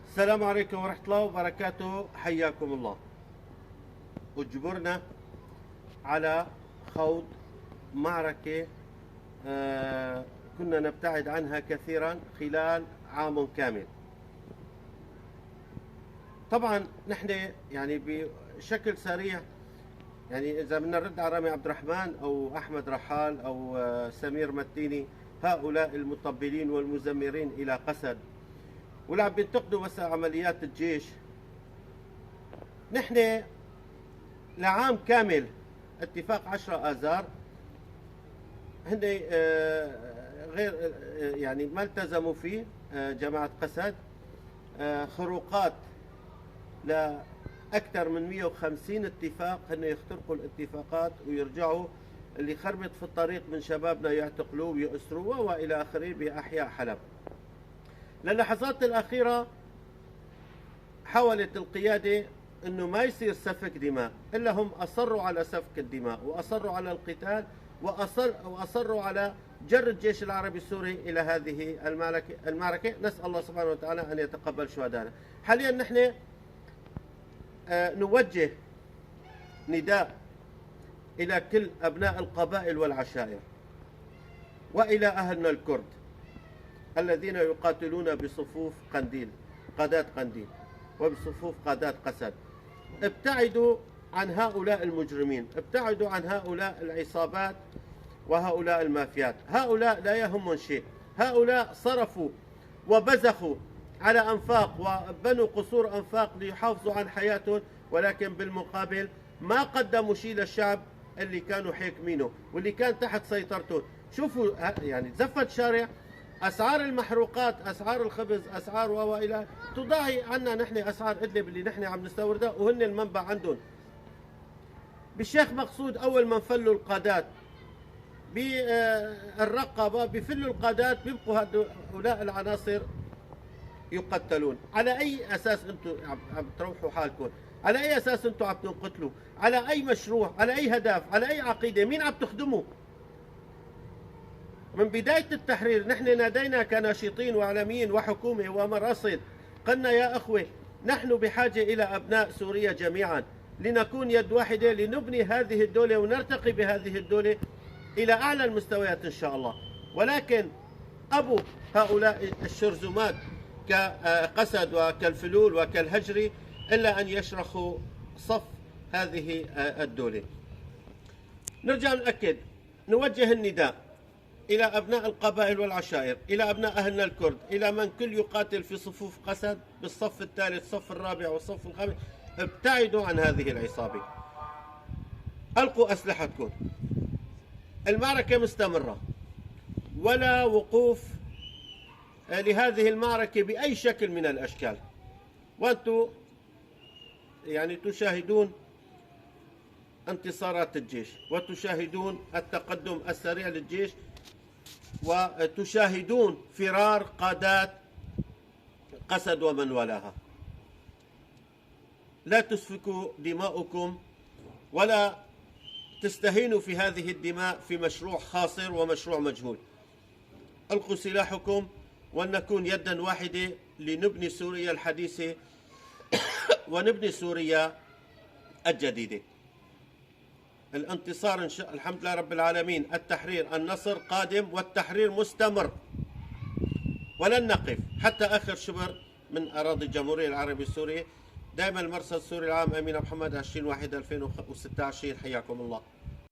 السلام عليكم ورحمة الله وبركاته، حياكم الله. أجبرنا على خوض معركة كنا نبتعد عنها كثيرا خلال عام كامل. طبعا نحن يعني بشكل سريع، يعني إذا بدنا نرد على رامي عبد الرحمن أو أحمد رحال أو سمير متيني، هؤلاء المطبلين والمزمرين إلى قسد واللي عم بينتقدوا بس عمليات الجيش، نحن لعام كامل اتفاق 10 آذار هن غير يعني ما التزموا فيه جماعة قسد. خروقات لأكثر من 150 اتفاق، هن يخترقوا الاتفاقات ويرجعوا اللي خربط في الطريق من شبابنا يعتقلوه ويأسروه وإلى آخره بأحياء حلب. للحظات الأخيرة حاولت القيادة أنه ما يصير سفك دماء، إلا هم أصروا على سفك الدماء وأصروا على القتال وأصروا على جر الجيش العربي السوري إلى هذه المعركة. نسأل الله سبحانه وتعالى أن يتقبل شهدائنا. حاليا نحن نوجه نداء إلى كل أبناء القبائل والعشائر وإلى أهلنا الكرد الذين يقاتلون بصفوف قادات قنديل وبصفوف قادات قسد. ابتعدوا عن هؤلاء المجرمين، ابتعدوا عن هؤلاء العصابات وهؤلاء المافيات. هؤلاء لا يهمهم شيء، هؤلاء صرفوا وبزخوا على أنفاق وبنوا قصور أنفاق ليحافظوا عن حياتهم، ولكن بالمقابل ما قدموا شيء للشعب اللي كانوا حاكمينه واللي كان تحت سيطرته. شوفوا يعني زفت شارع، أسعار المحروقات، أسعار الخبز، أسعار وإلى تضاهي عنا نحن أسعار إدلب اللي نحن عم نستوردها وهن المنبع عندهم. بالشيخ مقصود أول ما انفلوا القادات بالرقبة بفلوا القادات بيبقوا هؤلاء العناصر يقتلون. على أي أساس أنتم عم تروحوا حالكم؟ على أي أساس أنتم عم تنقتلوا؟ على أي مشروع؟ على أي هدف؟ على أي عقيدة؟ مين عم تخدموا؟ من بداية التحرير نحن نادينا كناشطين وإعلاميين وحكومة ومراصد، قلنا يا أخوة نحن بحاجة إلى أبناء سوريا جميعا لنكون يد واحدة لنبني هذه الدولة ونرتقي بهذه الدولة إلى أعلى المستويات إن شاء الله. ولكن أبو هؤلاء الشرذمات كقسد وكالفلول وكالهجري إلا أن يشرخوا صف هذه الدولة. نرجع نأكد، نوجه النداء إلى أبناء القبائل والعشائر، إلى أبناء أهلنا الكرد، إلى من كل يقاتل في صفوف قسد بالصف الثالث، الصف الرابع والصف الخامس، ابتعدوا عن هذه العصابة، ألقوا أسلحتكم. المعركة مستمرة، ولا وقوف لهذه المعركة بأي شكل من الأشكال، وأنتم يعني تشاهدون انتصارات الجيش وتشاهدون التقدم السريع للجيش وتشاهدون فرار قادات قسد ومن ولاها. لا تسفكوا دماؤكم ولا تستهينوا في هذه الدماء في مشروع خاسر ومشروع مجهول. ألقوا سلاحكم ولنكون يدا واحدة لنبني سوريا الحديثة ونبني سوريا الجديدة. الانتصار إن شاء الحمد لله رب العالمين، التحرير، النصر قادم والتحرير مستمر، ولن نقف حتى آخر شبر من أراضي الجمهورية العربية السورية. دائما المرصد السوري العام أمين محمد 20/1/2016. حياكم الله.